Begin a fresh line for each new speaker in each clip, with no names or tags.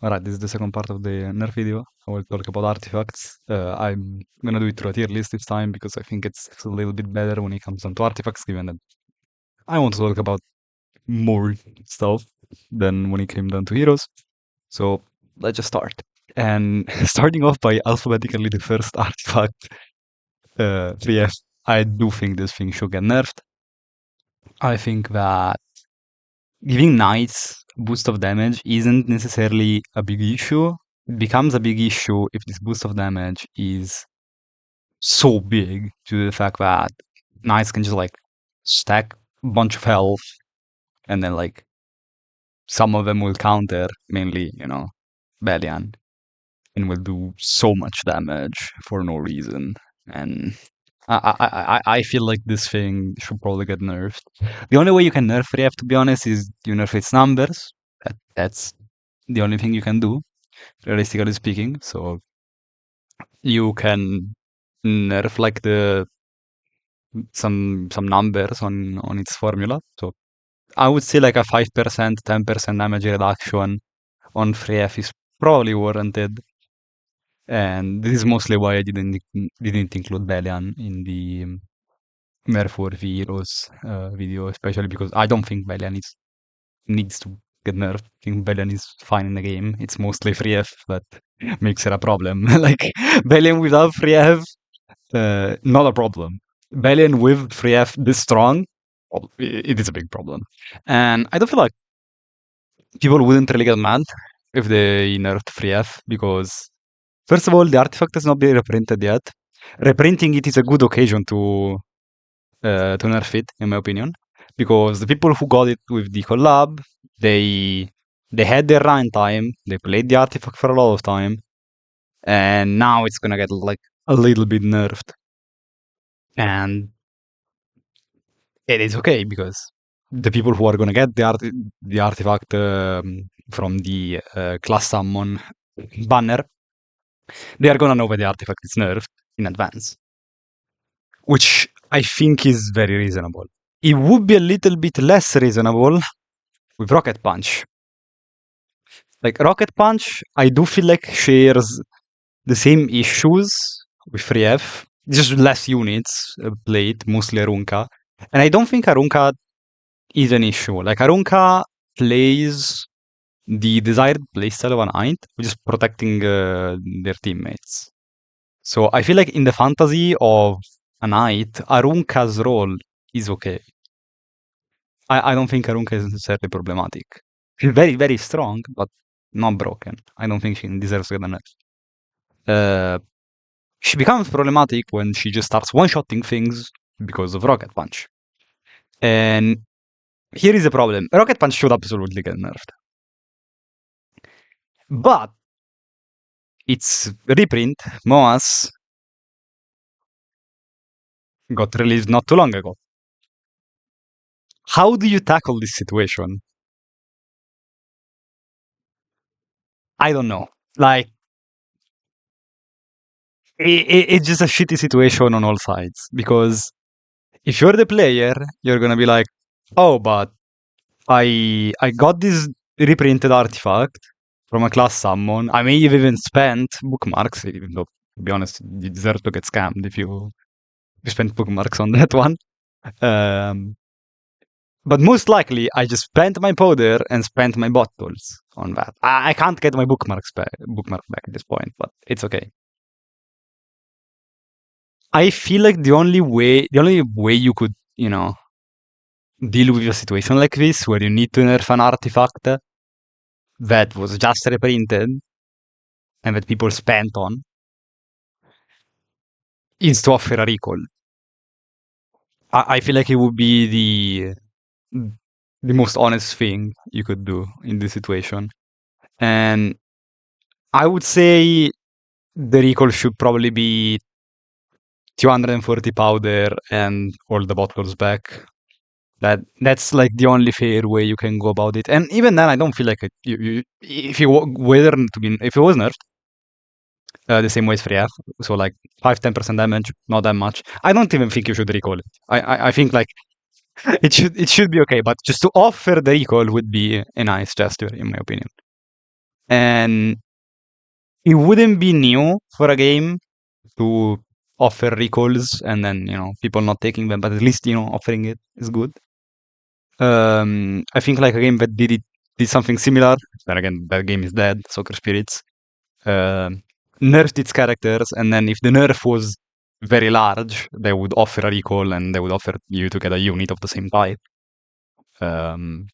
Alright, this is the second part of the Nerf video. I will talk about artifacts. I'm gonna do it through a tier list this time because I think it's a little bit better when it comes down to artifacts, given that I want to talk about more stuff than when it came down to heroes. So let's just start. And starting off by alphabetically the first artifact, 3F, I do think this thing should get nerfed. I think that giving knights boost of damage isn't necessarily a big issue. It becomes a big issue if this boost of damage is so big due to the fact that knights can just like stack a bunch of health and then like some of them will counter, mainly, Belian, and will do so much damage for no reason. And I feel like this thing should probably get nerfed. The only way you can nerf React, to be honest, is you nerf its numbers. That's the only thing you can do, realistically speaking. So you can nerf like the some numbers on its formula. So I would say like a 5%, 10% damage reduction on free F is probably warranted. And this is mostly why I didn't include Belian in the Nerf Heroes video, especially because I don't think Belian needs to get nerfed. I think Belian is fine in the game. It's mostly free F that makes it a problem. Like Belian without free F, not a problem. Belian with free F this strong, well, it is a big problem. And I don't feel like people wouldn't really get mad if they nerfed free F because first of all, the artifact has not been reprinted yet. Reprinting it is a good occasion to nerf it, in my opinion, because the people who got it with the collab, they had their run time, they played the artifact for a lot of time, and now it's gonna get like a little bit nerfed, and it is okay because the people who are gonna get the artifact from the class summon banner, they are gonna know when the artifact is nerfed in advance, which I think is very reasonable. It would be a little bit less reasonable with Rocket Punch. Like Rocket Punch, I do feel like shares the same issues with Free F, just less units played, mostly Arunka. And I don't think Arunka is an issue. Like Arunka plays the desired playstyle of an Knight, which is protecting their teammates. So I feel like in the fantasy of a Knight, Arunka's role is okay. I don't think Arunka is necessarily problematic. She's very, very strong, but not broken. I don't think she deserves to get a nerf. She becomes problematic when she just starts one-shotting things because of Rocket Punch. And here is the problem. Rocket Punch should absolutely get nerfed. But its reprint, Moas, got released not too long ago. How do you tackle this situation? I don't know. Like, it's just a shitty situation on all sides because if you're the player, you're gonna be like, oh, but I got this reprinted artifact from a class summon. I may have even spent bookmarks, even though, to be honest, you deserve to get scammed if you spent bookmarks on that one. But most likely, I just spent my powder and spent my bottles on that. I can't get my bookmark back at this point, but it's okay. I feel like the only way you could, deal with a situation like this, where you need to nerf an artifact that was just reprinted and that people spent on, is to offer a recall. I feel like it would be the most honest thing you could do in this situation. And I would say the recall should probably be 240 powder and all the bottles back. That's like the only fair way you can go about it. And even then, I don't feel like if it was nerfed the same way as free F, so like 5-10% damage, not that much. I don't even think you should recall it. I think like it should be okay, but just to offer the recall would be a nice gesture, in my opinion. and it wouldn't be new for a game to offer recalls and then people not taking them, but at least offering it is good. I think like a game that did something similar. Then again, that game is dead. Soccer Spirits um nerfed its characters, and then if the nerf was very large, they would offer a recall and they would offer you to get a unit of the same type. Um,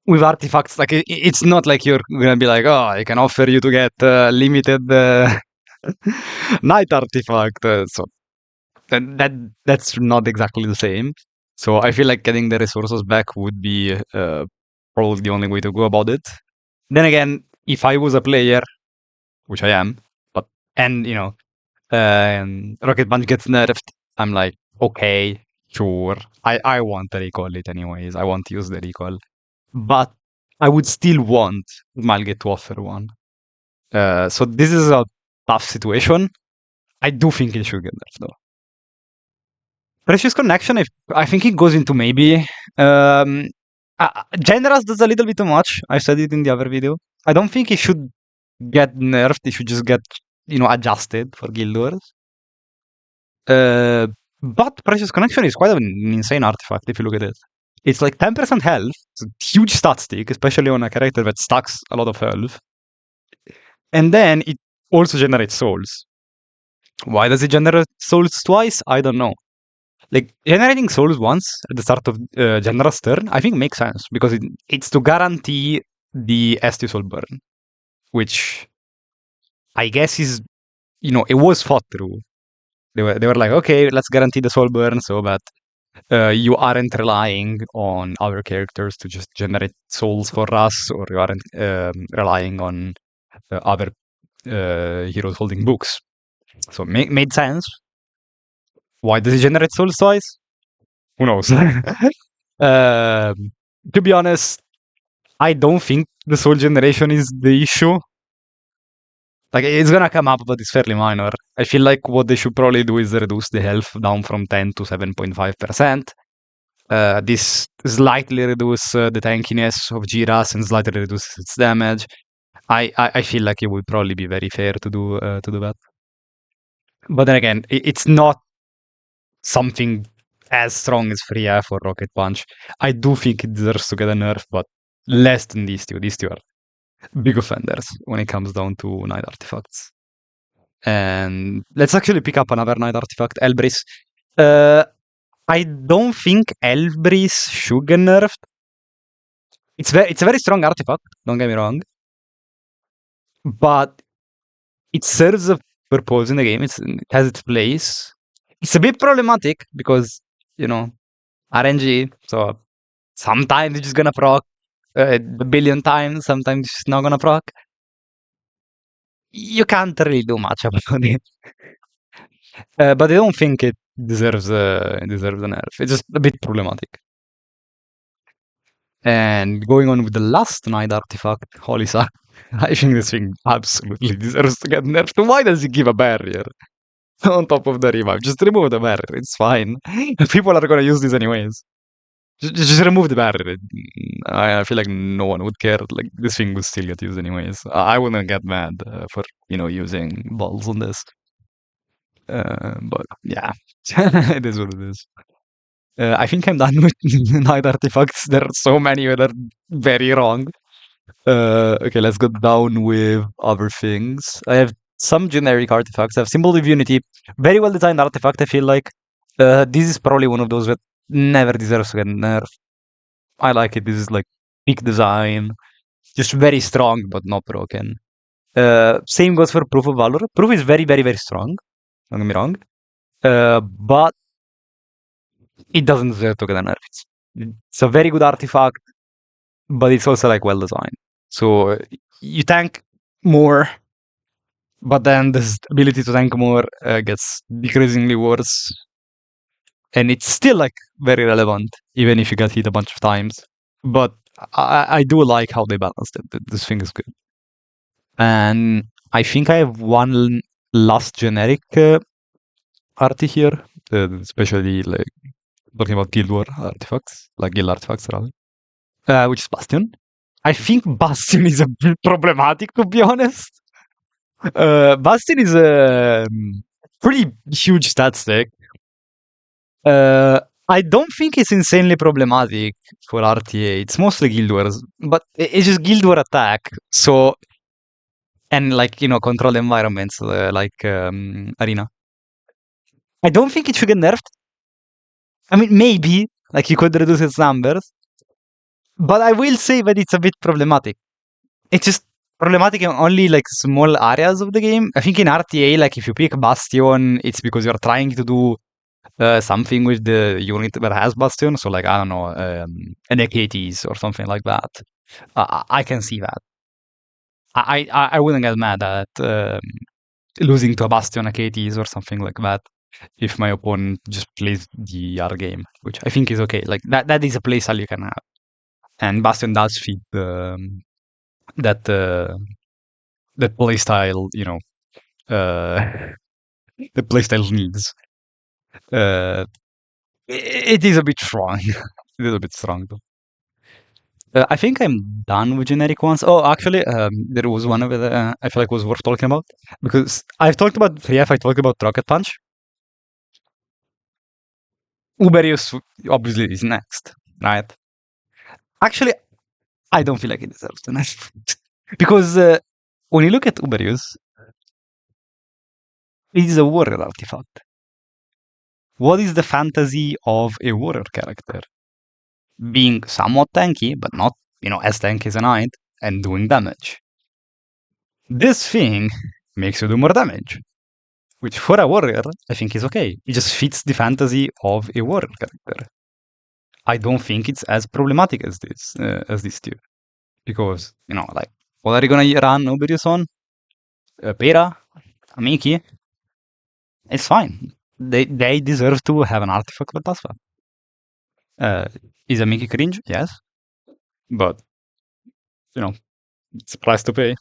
with artifacts, like it's not like you're gonna be like, oh, I can offer you to get limited night artifact. So that's not exactly the same. So I feel like getting the resources back would be probably the only way to go about it. Then again, if I was a player, which I am, but and Rocket Punch gets nerfed, I'm like, okay, sure, I want to recall it anyways. I want to use the recall, but I would still want Malget to offer one. So this is a tough situation. I do think it should get nerfed though. Precious Connection, I think it goes into maybe. Um, Generous does a little bit too much. I said it in the other video. I don't think it should get nerfed. It should just get, adjusted for Guild Wars. Uh, but Precious Connection is quite an insane artifact if you look at it. It's like 10% health. It's a huge stat stick, especially on a character that stacks a lot of health. And then it also generates souls. Why does it generate souls twice? I don't know. Like generating souls once at the start of General's turn, I think makes sense because it's to guarantee the ST soul burn, which I guess is it was thought through. They were like, okay, let's guarantee the soul burn so that you aren't relying on other characters to just generate souls for us, or you aren't relying on other heroes holding books. So made sense. Why does it generate souls twice? Who knows? To be honest, I don't think the soul generation is the issue. Like, it's gonna come up, but it's fairly minor. I feel like what they should probably do is reduce the health down from 10 to 7.5%. This slightly reduce the tankiness of Jiras and slightly reduce its damage. I feel like it would probably be very fair to do that. But then again, it's not something as strong as Free F or Rocket Punch. I do think it deserves to get a nerf, but less than these two. These two are big offenders when it comes down to night artifacts. And let's actually pick up another night artifact, Elbris. Uh, I don't think Elbris should get nerfed. It's a very strong artifact, don't get me wrong. But it serves a purpose in the game. It has its place. It's a bit problematic because, RNG, so sometimes it's just gonna proc a billion times, sometimes it's not gonna proc. You can't really do much about it. But I don't think it deserves a nerf. It's just a bit problematic. And going on with the last night artifact, Holy Sack. I think this thing absolutely deserves to get nerfed. Why does it give a barrier on top of the revive? Just remove the barrier. It's fine. People are gonna use this anyways. Just remove the barrier. I feel like no one would care. Like this thing would still get used anyways. I wouldn't get mad for using balls on this. But yeah, it is what it is. I think I'm done with night artifacts. There are so many that are very wrong. Okay, let's go down with other things. I have some generic artifacts. I have Symbol of Unity. Very well designed artifact, I feel like. This is probably one of those that never deserves to get nerfed. I like it. This is like peak design. Just very strong, but not broken. Same goes for Proof of Valor. Proof is very, very, very strong. Don't get me wrong. But it doesn't deserve to get a nerf. It's a very good artifact, but it's also like well designed. So you tank more, but then this ability to tank more gets decreasingly worse, and it's still like very relevant even if you get hit a bunch of times. But I do like how they balanced it. This thing is good, and I think I have one last generic arty here, especially like talking about Guild War artifacts, like guild artifacts rather, which is Bastion. I think Bastion is a bit problematic, to be honest. Bastion is a pretty huge stat stack. Uh, I don't think it's insanely problematic for RTA. It's mostly guild wars, but it's just guild war attack. So and like controlled environments like arena. I don't think it should get nerfed. I mean, maybe like you could reduce its numbers, but I will say that it's a bit problematic. It's just problematic in only like small areas of the game. I think in RTA, like if you pick Bastion, it's because you're trying to do something with the unit that has Bastion. So like I don't know, an AKTs or something like that. I can see that. I wouldn't get mad at losing to a Bastion AKTs or something like that if my opponent just plays the other game, which I think is okay. Like that is a playstyle you can have, and Bastion does fit that that playstyle. Uh, the playstyle needs. Uh, it is a bit strong. It is a bit strong though. I think I'm done with generic ones. Oh, actually, there was one of it I feel like was worth talking about because I've talked about 3F, I talked about Rocket Punch. Uberius obviously is next, right? Actually, I don't feel like it deserves the next because when you look at Uberius, it is a warrior artifact. What is the fantasy of a warrior character? Being somewhat tanky, but not, as tanky as a knight, and doing damage. This thing makes you do more damage, which for a warrior, I think is okay. It just fits the fantasy of a warrior character. I don't think it's as problematic as this tier. Because, like, what are you gonna run Oberius on? Pera? Amiki? It's fine. They deserve to have an artifact that does that. Is Amiki cringe? Yes. But, you know, it's a price to pay.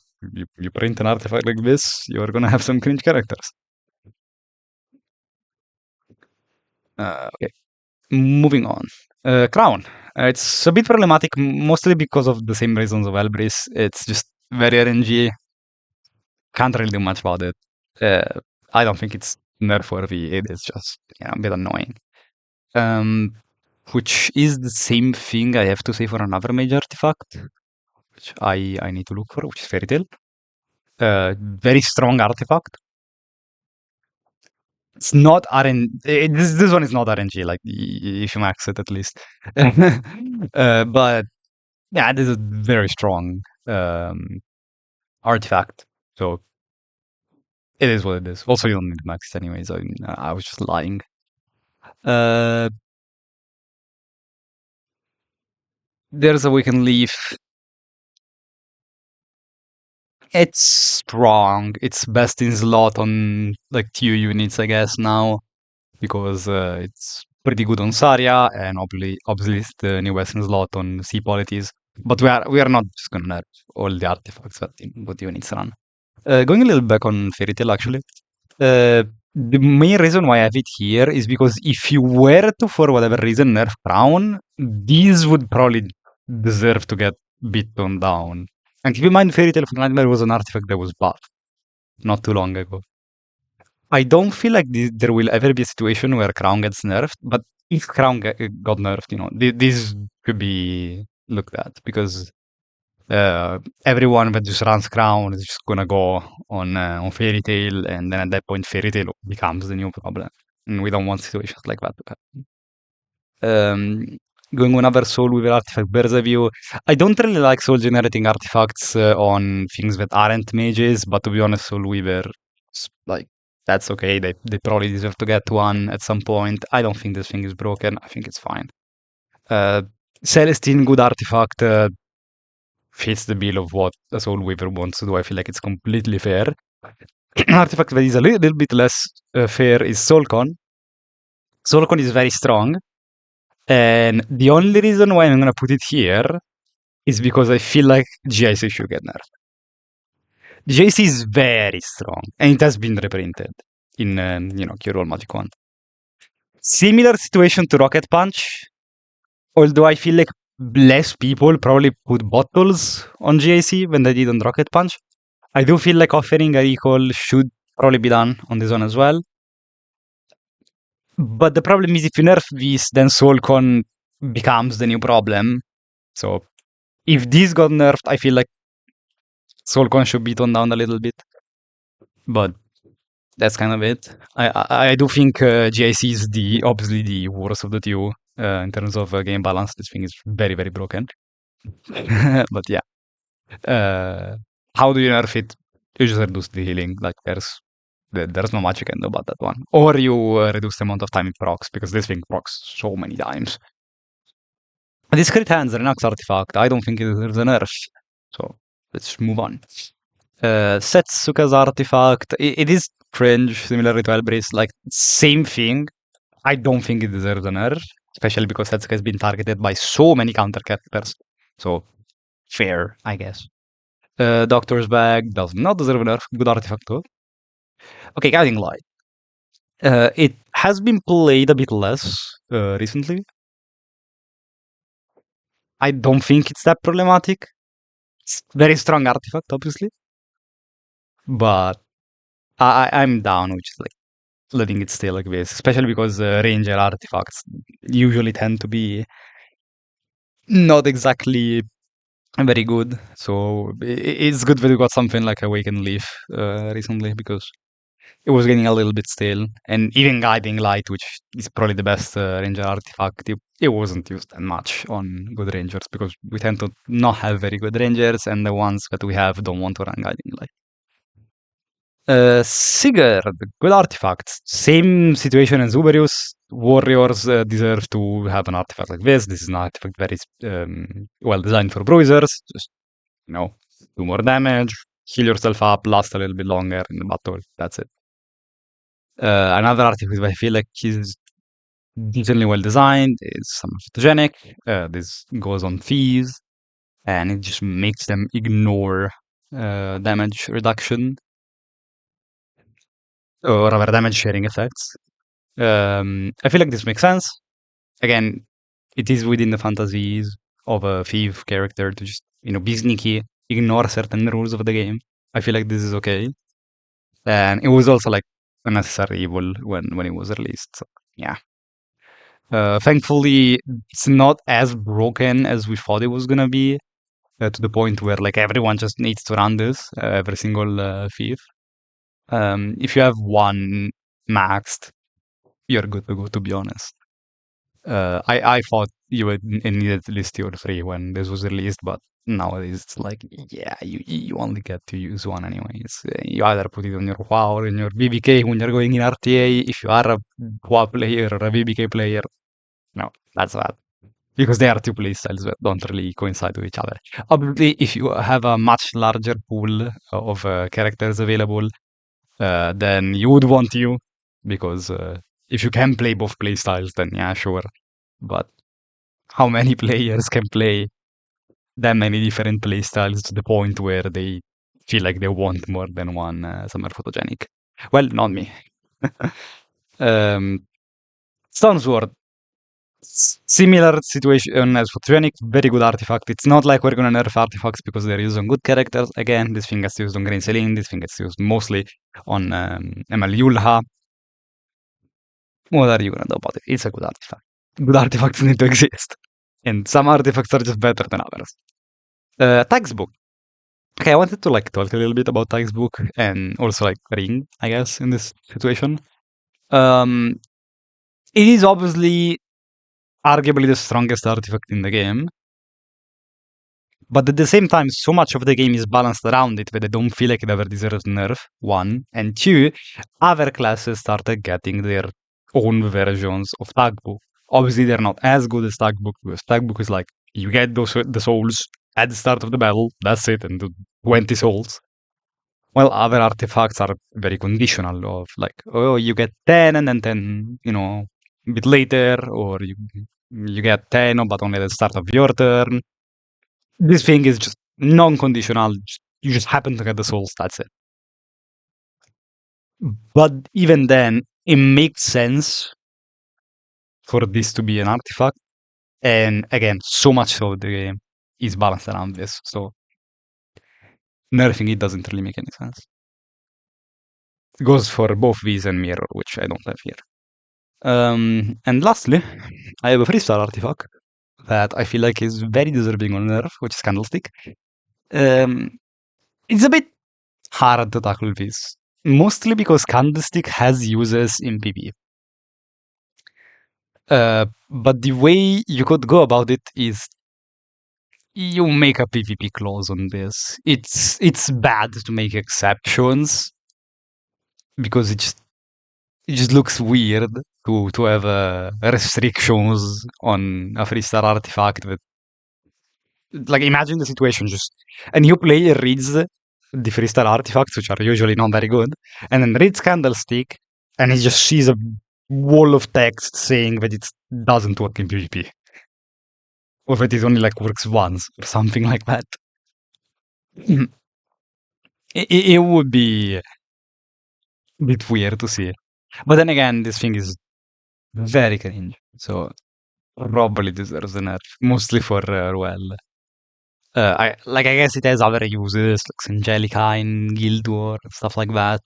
You print an artifact like this, you're gonna have some cringe characters. Okay. Moving on. Crown. It's a bit problematic, mostly because of the same reasons of Elbris. It's just very RNG. Can't really do much about it. I don't think it's nerf worthy. It is just a bit annoying. Um, which is the same thing I have to say for another major artifact, which I need to look for, which is Fairy Tail. Very strong artifact. It's not RNG. This one is not RNG. Like if you max it at least. But yeah, this is a very strong artifact. So it is what it is. Also, you don't need max anyways. I was just lying. Uh, there's a weakened leaf. It's strong. It's best in slot on like 2 units, I guess now, because it's pretty good on Saria and obviously it's the new Western slot on C polities. But we are not just gonna nerf all the artifacts that both units run. Going a little back on Fairy Tail actually. The main reason why I have it here is because if you were to, for whatever reason, nerf Crown, these would probably deserve to get beaten down. And keep in mind, Fairy Tale of Nightmare was an artifact that was buffed not too long ago. I don't feel like there will ever be a situation where Crown gets nerfed, but if Crown got nerfed, this could be looked at because everyone that just runs Crown is just gonna go on Fairy Tail, and then at that point, Fairy Tail becomes the new problem, and we don't want situations like that to happen. Going on another Soul Weaver artifact, Bird's Eye View. I don't really like soul generating artifacts on things that aren't mages, but to be honest, Soul Weaver, like, that's okay. They probably deserve to get one at some point. I don't think this thing is broken. I think it's fine. Celestine, good artifact, fits the bill of what a Soul Weaver wants to do. I feel like it's completely fair. Artifact that is a little bit less fair is Soulcon. Soulcon is very strong. And the only reason why I'm gonna put it here is because I feel like GIC should get nerfed. GIC is very strong, and it has been reprinted in, Cure All Magic 1. Similar situation to Rocket Punch, although I feel like less people probably put bottles on GAC than they did on Rocket Punch. I do feel like offering a recall should probably be done on this one as well. But the problem is if you nerf this, then Soulcon becomes the new problem. So if this got nerfed, I feel like Soulcon should be toned down a little bit. But that's kind of it. I do think GIC is the obviously the worst of the two in terms of game balance. This thing is very, very broken. But yeah. Uh, how do you nerf it? You just reduce the healing. Like there's not much you can do about that one. Or you reduce the amount of time it procs because this thing procs so many times. This crit hands Renax artifact. I don't think it deserves a nerf. So let's move on. Setsuka's artifact. It is cringe, similar to Elbris. Like same thing. I don't think it deserves a nerf, especially because Setsuka has been targeted by so many counter characters. So fair, I guess. Doctor's Bag does not deserve a nerf. Good artifact though. Okay, Guiding Light. It has been played a bit less recently. I don't think it's that problematic. It's very strong artifact, obviously, but I'm down with just like letting it stay like this, especially because ranger artifacts usually tend to be not exactly very good. So it's good that we got something like Awakened Leaf recently because it was getting a little bit stale. And even Guiding Light, which is probably the best ranger artifact, it wasn't used that much on good rangers because we tend to not have very good rangers, and the ones that we have don't want to run Guiding Light. Sigurd, good artifact. Same situation as Uberius. Warriors deserve to have an artifact like this. This is an artifact very well designed for bruisers. Just, do more damage, heal yourself up, last a little bit longer in the battle. That's it. Another artifact that I feel like is decently well designed is some photogenic. This goes on thieves, and it just makes them ignore damage reduction or rather damage sharing effects. I feel like this makes sense. Again, it is within the fantasies of a thief character to just be sneaky, ignore certain rules of the game. I feel like this is okay, and it was also like a necessary evil when it was released. So yeah. Thankfully, it's not as broken as we thought it was gonna be, to the point where like everyone just needs to run this, every single thief. If you have one maxed, you're good to go, to be honest. I thought you would needed at least two or three when this was released, but nowadays it's like, yeah, you only get to use one anyway. You either put it on your WoW or in your BBK when you're going in RTA. If you are a WoW player or a BBK player, no, that's bad. Because they are two playstyles that don't really coincide with each other. Obviously, if you have a much larger pool of characters available, then you would want you, because if you can play both playstyles, then yeah, sure. But how many players can play that many different playstyles to the point where they feel like they want more than one summer photogenic? Well, not me. um, Stone Sword, similar situation as photogenic, very good artifact. It's not like we're gonna nerf artifacts because they're used on good characters. Again, this thing gets used on Green Celine, this thing gets used mostly on ML Yulha. What are you gonna do about it? It's a good artifact. Good artifacts need to exist. And some artifacts are just better than others. Textbook. Okay, I wanted to like talk a little bit about textbook and also like ring, I guess, in this situation. Um, it is obviously arguably the strongest artifact in the game, but at the same time, so much of the game is balanced around it that I don't feel like it ever deserves nerf. One and two, other classes started getting their own versions of tagbook. Obviously, they're not as good as tagbook because tagbook is like you get the souls at the start of the battle. That's it, and do 20 souls. Well, other artifacts are very conditional of like, oh, you get 10 and then 10, a bit later, or you get 10, but only at the start of your turn. This thing is just non-conditional. You just happen to get the souls, that's it. But even then, it makes sense for this to be an artifact And again, so much so the game is balanced around this. So nerfing it doesn't really make any sense. It goes for both Viz and Mirror, which I don't have here. And lastly, I have a freestyle artifact that I feel like is very deserving on nerf, which is Candlestick. Um, it's a bit hard to tackle this, mostly because Candlestick has uses in PvE. But the way you could go about it is you make a PvP clause on this. It's bad to make exceptions because it just looks weird to have restrictions on a freestyle artifact that, like, imagine the situation, just a new player reads the freestyle artifacts, which are usually not very good, and then reads Candlestick, and he just sees a wall of text saying that it doesn't work in PvP, or that it only like works once, or something like that. It would be a bit weird to see. But then again, this thing is very cringe, so probably deserves a nerf, mostly for Ruel. I guess it has other uses, like Angelica in Guild War, stuff like that.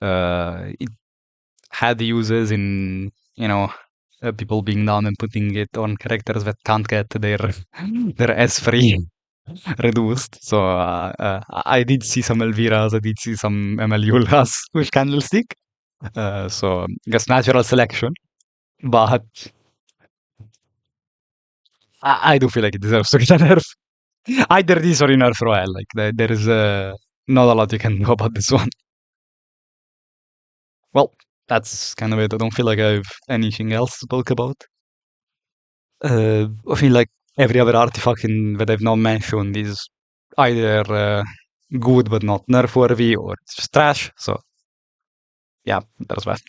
It had uses in, people being down and putting it on characters that can't get their S3 reduced. So I did see some Elviras, I did see some MLUlas with Candlestick. So I guess natural selection, but I do feel like it deserves to get a nerf. Either this or Nerf Royale. Like there is not a lot you can do about this one. Well, that's kind of it. I don't feel like I have anything else to talk about. I feel like every other artifact that I've not mentioned is either good but not nerf worthy, or it's just trash. So yeah, there's that.